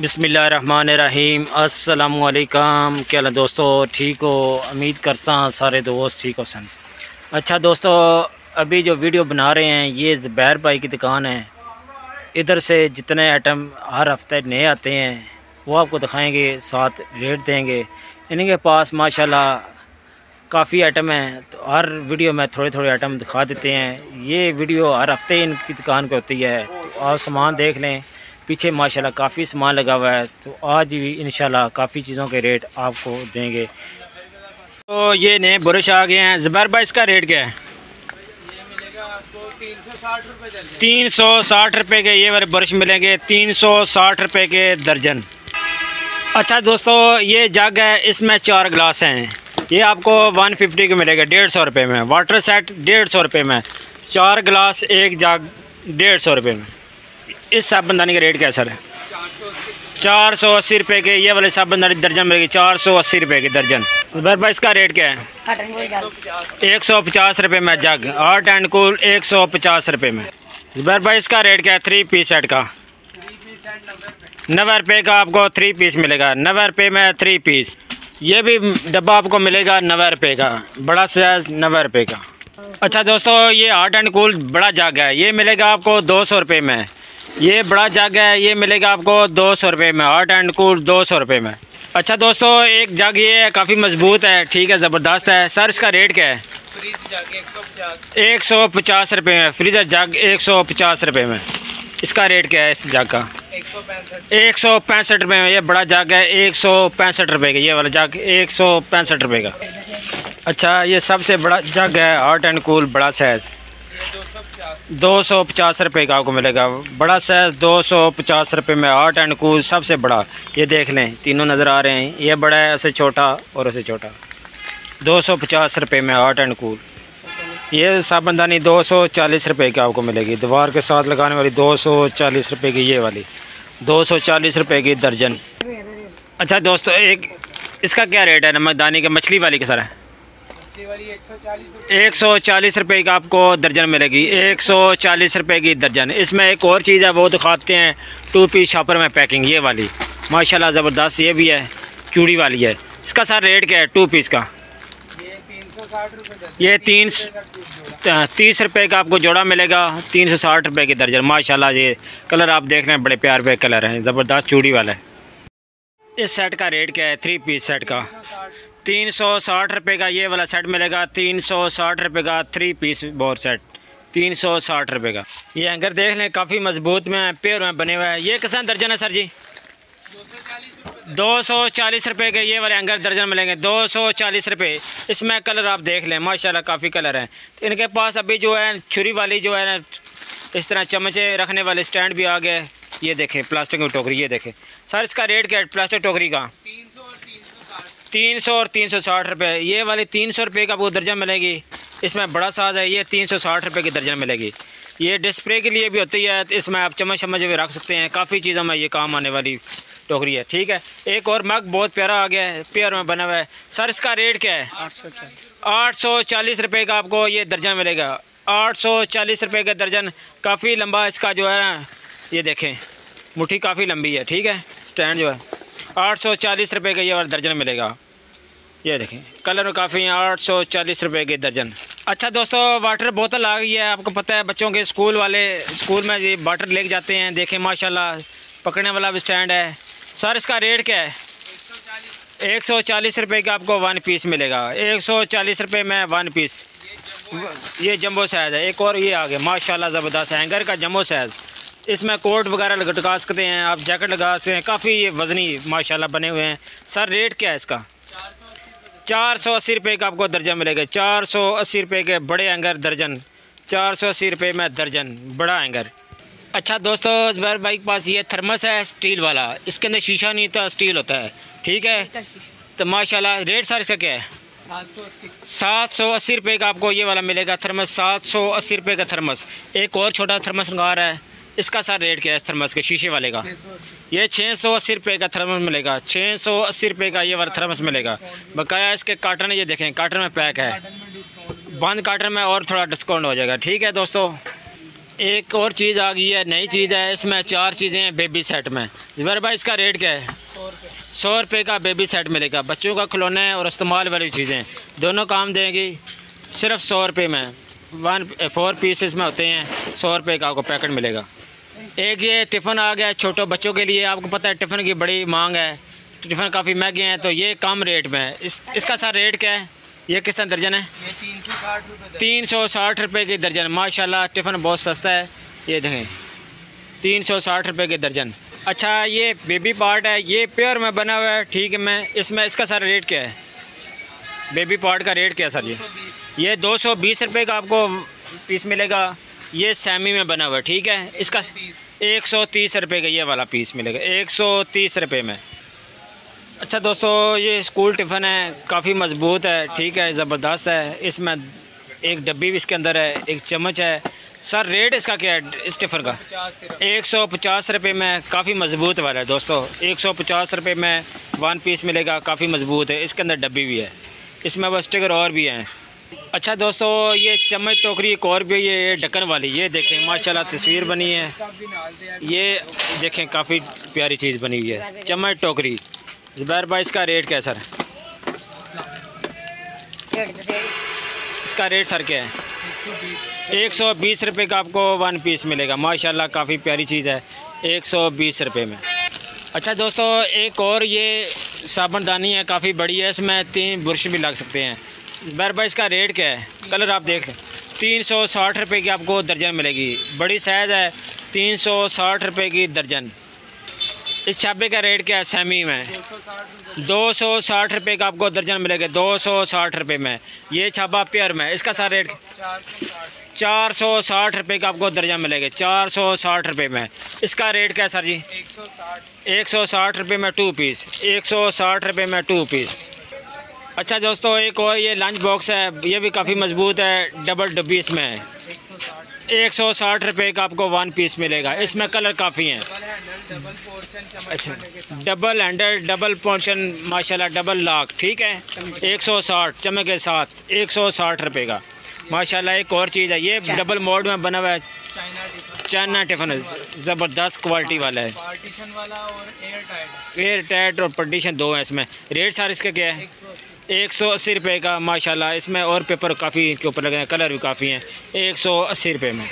बिस्मिल्लाहिर्रहमानिर्रहीम। अस्सलामुअलैकुम। क्या हाल दोस्तों, ठीक हो? उम्मीद करता हूँ सारे दोस्त ठीक हो सन। अच्छा दोस्तों, अभी जो वीडियो बना रहे हैं ये ज़ुबैर भाई की दुकान है। इधर से जितने आइटम हर हफ्ते नए आते हैं वो आपको दिखाएंगे, साथ रेट देंगे। इनके पास माशाल्लाह काफ़ी आइटम हैं, तो हर वीडियो में थोड़े थोड़े आइटम दिखा देते हैं। ये वीडियो हर हफ्ते इनकी दुकान पे होती है, तो आप सामान देख लें। पीछे माशाल्लाह काफ़ी सामान लगा हुआ है, तो आज भी इंशाल्लाह काफ़ी चीज़ों के रेट आपको देंगे। तो ये नए ब्रश आ गए हैं। ज़ुबैर भाई इसका रेट क्या है? ये मिलेगा आपको 360 रुपये दर्जन। 360 रुपये के ये वाले ब्रश मिलेंगे, 360 रुपये के दर्जन। अच्छा दोस्तों, ये जग है, इसमें 4 गिलास हैं। ये आपको 150 के मिलेगा, 150 रुपये में। वाटर सेट 150 रुपये में, 4 गिलास एक जग 150 रुपये में। इस साबुनदानी का रेट क्या है सर? 480 रुपये के ये वाले साबुनदानी दर्जन मिलेगी, 480 रुपये की दर्जन। ज़ुबैर भाई इसका रेट क्या है? 150 रुपये में जग। हॉट एंड कूल 150 रुपये में। ज़ुबैर भाई इसका रेट क्या है? 3 पीस सेट का 90 रुपये का आपको 3 पीस मिलेगा। 90 रुपये में 3 पीस। ये भी डब्बा आपको मिलेगा 90 रुपये का, बड़ा साइज 90 रुपये का। अच्छा दोस्तों, ये हॉट एंड कूल बड़ा जग है, ये मिलेगा आपको 200 रुपये में। ये बड़ा जग है, ये मिलेगा आपको 200 रुपये में। हॉट एंड कूल 200 रुपये में। अच्छा दोस्तों, एक जग ये काफ़ी मजबूत है, ठीक है, ज़बरदस्त है। सर इसका रेट क्या है? 150 रुपये में। फ्रीज़र जग 150 रुपये में। इसका रेट क्या है इस जग का? 165 रुपये में। ये बड़ा जग है 165 रुपये का। ये वाला जग 165 रुपये का। अच्छा, ये सबसे बड़ा जग है हॉट एंड कूल बड़ा साइज़, 250 रुपये का आपको मिलेगा। बड़ा साइज़ 250 रुपये में। हॉट एंड कूल सबसे बड़ा। ये देख लें, तीनों नज़र आ रहे हैं। ये बड़ा है, ऐसे छोटा और ऐसे छोटा। 250 रुपये में हॉट एंड कूल। ये साबुनदानी 240 रुपये की आपको मिलेगी, दीवार के साथ लगाने वाली 240 रुपये की। ये वाली 240 रुपये की दर्जन। अच्छा दोस्तों, एक इसका क्या रेट है नमकदानी के? मछली वाली का सर है 140 रुपये का आपको दर्जन मिलेगी, 140 रुपये की दर्जन। इसमें एक और चीज़ है, वो दिखाते हैं। 2 पीस शॉपर में पैकिंग, ये वाली माशाल्लाह ज़बरदस्त। ये भी है, चूड़ी वाली है। इसका सर रेट क्या है 2 पीस का? ये 30 रुपये का आपको जोड़ा मिलेगा, 360 रुपये की दर्जन। माशाल्लाह ये कलर आप देख रहे हैं, बड़े प्यार पे कलर हैं, ज़बरदस्त चूड़ी वाला है। इस सेट का रेट क्या है? 3 पीस सेट का 360 रुपये का ये वाला सेट मिलेगा, 360 रुपये का 3 पीस बोर सेट, 360 रुपये का। ये हैंगर देख लें, काफ़ी मजबूत में पेड़ में बने हुए हैं। ये कितना दर्जन है सर जी? 240 रुपये के ये वाले हैंगर दर्जन मिलेंगे, 240 रुपये। इसमें कलर आप देख लें, माशाल्लाह काफ़ी कलर हैं। इनके पास अभी जो है छुरी वाली जो है ना, इस तरह चमचे रखने वाले स्टैंड भी आ गए। ये देखें प्लास्टिक की टोकरी, ये देखें। सर इसका रेट क्या है प्लास्टिक टोकरी का? 300 और 360 रुपये। ये वाली 300 रुपये का आपको दर्जन मिलेगी। इसमें बड़ा साइज़ है, ये 360 रुपये की दर्जन मिलेगी। ये डिस्प्ले के लिए भी होती है, इसमें आप चम्मच चम्मच भी रख सकते हैं। काफ़ी चीज़ों में ये काम आने वाली टोकरी है, ठीक है। एक और मग बहुत प्यारा आ गया है, पेयर में बना हुआ है। सर इसका रेट क्या है? 840 रुपये का आपको ये दर्जन मिलेगा, 840 रुपये का दर्जन। काफ़ी लंबा इसका जो है ना, ये देखें मुट्ठी काफ़ी लंबी है, ठीक है। स्टैंड जो है 840 रुपये का ये वाला दर्जन मिलेगा। ये देखें कलर काफ़ी है, 840 रुपये के दर्जन। अच्छा दोस्तों, वाटर बोतल आ गई है। आपको पता है बच्चों के स्कूल वाले स्कूल में ये वाटर लेके जाते हैं। देखें माशाल्लाह पकड़ने वाला भी स्टैंड है। सर इसका रेट क्या है? 140 रुपये का आपको 1 पीस मिलेगा, 140 रुपये में 1 पीस। ये जम्बो साइज़ है। एक और ये आ गया माशाल्लाह ज़बरदस्त हैंगर का जम्बो साइज़। इसमें कोट वगैरह लटका सकते हैं आप, जैकेट लगा सकते हैं। काफ़ी ये वज़नी माशाल्लाह बने हुए हैं। सर रेट क्या है इसका? 480 रुपये का आपको दर्जन मिलेगा, 480 रुपये के बड़े हैंगर दर्जन, 480 रुपये में दर्जन बड़ा हैंगर। अच्छा दोस्तों, ज़ुबैर भाई के पास ये थर्मस है स्टील वाला। इसके अंदर शीशा नहीं होता, स्टील होता है, ठीक है। तो माशाल्लाह रेट सर इसका क्या है? 780 रुपये का आपको ये वाला मिलेगा थर्मस, 780 रुपये का थर्मस। एक और छोटा थर्मस लगा रहा है, इसका सर रेट क्या है इस थर्मस के शीशे वाले का? ये 680 रुपये का थर्मस मिलेगा, 680 रुपये का ये वाला थर्मस मिलेगा। बकाया इसके कार्टन ये देखें, कार्टन में पैक है, बंद कार्टन में और थोड़ा डिस्काउंट हो जाएगा, ठीक है दोस्तों। एक और चीज़ आ गई है, नई चीज़ है, इसमें 4 चीज़ें हैं बेबी सेट में। ज़ुबैर भाई इसका रेट क्या है? 100 रुपये का बेबी सेट मिलेगा। बच्चों का खिलौने और इस्तेमाल वाली चीज़ें दोनों काम देंगी सिर्फ 100 रुपये में। 4 पीसेस में होते हैं, 100 रुपये का आपको पैकेट मिलेगा। एक ये टिफ़िन आ गया छोटो बच्चों के लिए। आपको पता है टिफ़िन की बड़ी मांग है, टिफ़िन काफ़ी महंगे हैं, तो ये कम रेट में है। इसका सर रेट क्या है? ये किस तरह दर्जन है? ये 360 रुपये 360 रुपये की दर्जन। माशाल्लाह टिफ़िन बहुत सस्ता है। ये देखें 360 रुपये की दर्जन। अच्छा ये बेबी पार्ट है, ये प्योर में बना हुआ है, ठीक है। मैं इसमें इसका सर रेट क्या है? बेबी पार्ट का रेट क्या है सर जी? ये 220 रुपये का आपको पीस मिलेगा। ये सेमी में बना हुआ है, ठीक है। इसका 130 रुपये का ये वाला पीस मिलेगा, 130 रुपये में। अच्छा दोस्तों ये स्कूल टिफ़िन है, काफ़ी मज़बूत है, ठीक है, ज़बरदस्त है। इसमें एक डब्बी भी इसके अंदर है, एक चम्मच है। सर रेट इसका क्या है इस टिफ़िन का? 150 रुपये में, काफ़ी मज़बूत वाला है दोस्तों। 150 रुपये में 1 पीस मिलेगा, काफ़ी मज़बूत है। इसके अंदर डब्बी भी है, इसमें बस स्टिकर और भी हैं। अच्छा दोस्तों ये चम्मच टोकरी एक और भी है, ये ढक्कन वाली। ये देखें माशाल्लाह तस्वीर बनी है, ये देखें काफ़ी प्यारी चीज़ बनी हुई है, चम्मच टोकरी। ज़ुबैर भाई इसका रेट क्या है सर? इसका रेट सर क्या है? 120 रुपये का आपको 1 पीस मिलेगा। माशाल्लाह काफ़ी प्यारी चीज़ है, 120 रुपये में। अच्छा दोस्तों एक और ये साबुनदानी है, काफ़ी बड़ी है, इसमें 3 ब्रश भी लग सकते हैं। ज़ुबैर भाई इसका रेट क्या है? कलर आप देख लें। 360 रुपये की आपको दर्जन मिलेगी, बड़ी साइज़ है, 360 रुपये की दर्जन। इस छापे का रेट क्या है सेमी में? 260 रुपये का आपको दर्जन मिलेगा, 260 रुपये में। ये छापा प्योर में, इसका सर रेट 460 रुपये का आपको दर्जन मिलेगा, 460 रुपये में। इसका रेट क्या है सर जी? 160 रुपये में 2 पीस, 160 रुपये में 2 पीस। अच्छा दोस्तों एक और ये लंच बॉक्स है, ये भी काफ़ी मज़बूत है, डबल डब्बी इसमें है, 160 रुपये का आपको 1 पीस मिलेगा। इसमें कलर काफ़ी हैं। अच्छा डबल हैंडल डबल पोर्शन माशाल्लाह, डबल लॉक, ठीक है, 160 चमक के साथ 160 रुपये का। माशाल्लाह एक और चीज़ है, ये डबल मोड में बना हुआ है, चाइना टिफ़िन, ज़बरदस्त क्वालिटी वाला है, पार्टीशन वाला और एयर टाइट और पार्टीशन 2 हैं इसमें। रेट सर इसका क्या है? 180 रुपये का। माशाल्लाह इसमें और पेपर काफ़ी के ऊपर लगे हैं, कलर भी काफ़ी हैं, 180 रुपये में।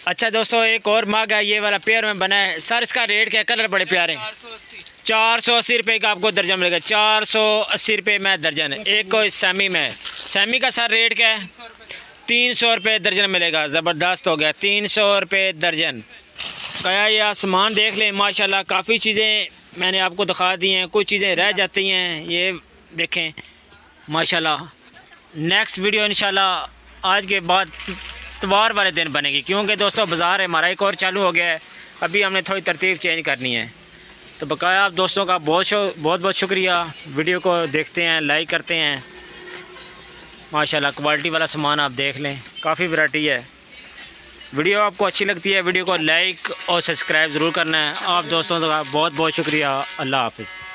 अच्छा दोस्तों एक और मग है, ये वाला पेयर में बना है। सर इसका रेट क्या है? कलर बड़े प्यारे हैं, 480 रुपये का आपको दर्जन मिलेगा, 480 रुपये में दर्जन है। एक को सेमी में, सेमी का सर रेट क्या है? 300 रुपये दर्जन मिलेगा। ज़बरदस्त हो गया, 300 रुपये दर्जन। क्या ये सामान देख लें, माशाल्लाह काफ़ी चीज़ें मैंने आपको दिखा दी हैं, कुछ चीज़ें रह जाती हैं, ये देखें माशाल्लाह। नेक्स्ट वीडियो इंशाल्लाह आज के बाद इतवार वाले दिन बनेगी, क्योंकि दोस्तों बाज़ार हमारा एक और चालू हो गया है, अभी हमने थोड़ी तरतीब चेंज करनी है। तो बकाया आप दोस्तों का बहुत बहुत शुक्रिया, वीडियो को देखते हैं, लाइक करते हैं। माशाल्लाह क्वालिटी वाला सामान आप देख लें, काफ़ी वैरायटी है। वीडियो आपको अच्छी लगती है, वीडियो को लाइक और सब्सक्राइब ज़रूर करना है। आप दोस्तों का बहुत बहुत शुक्रिया। अल्लाह हाफ़िज़।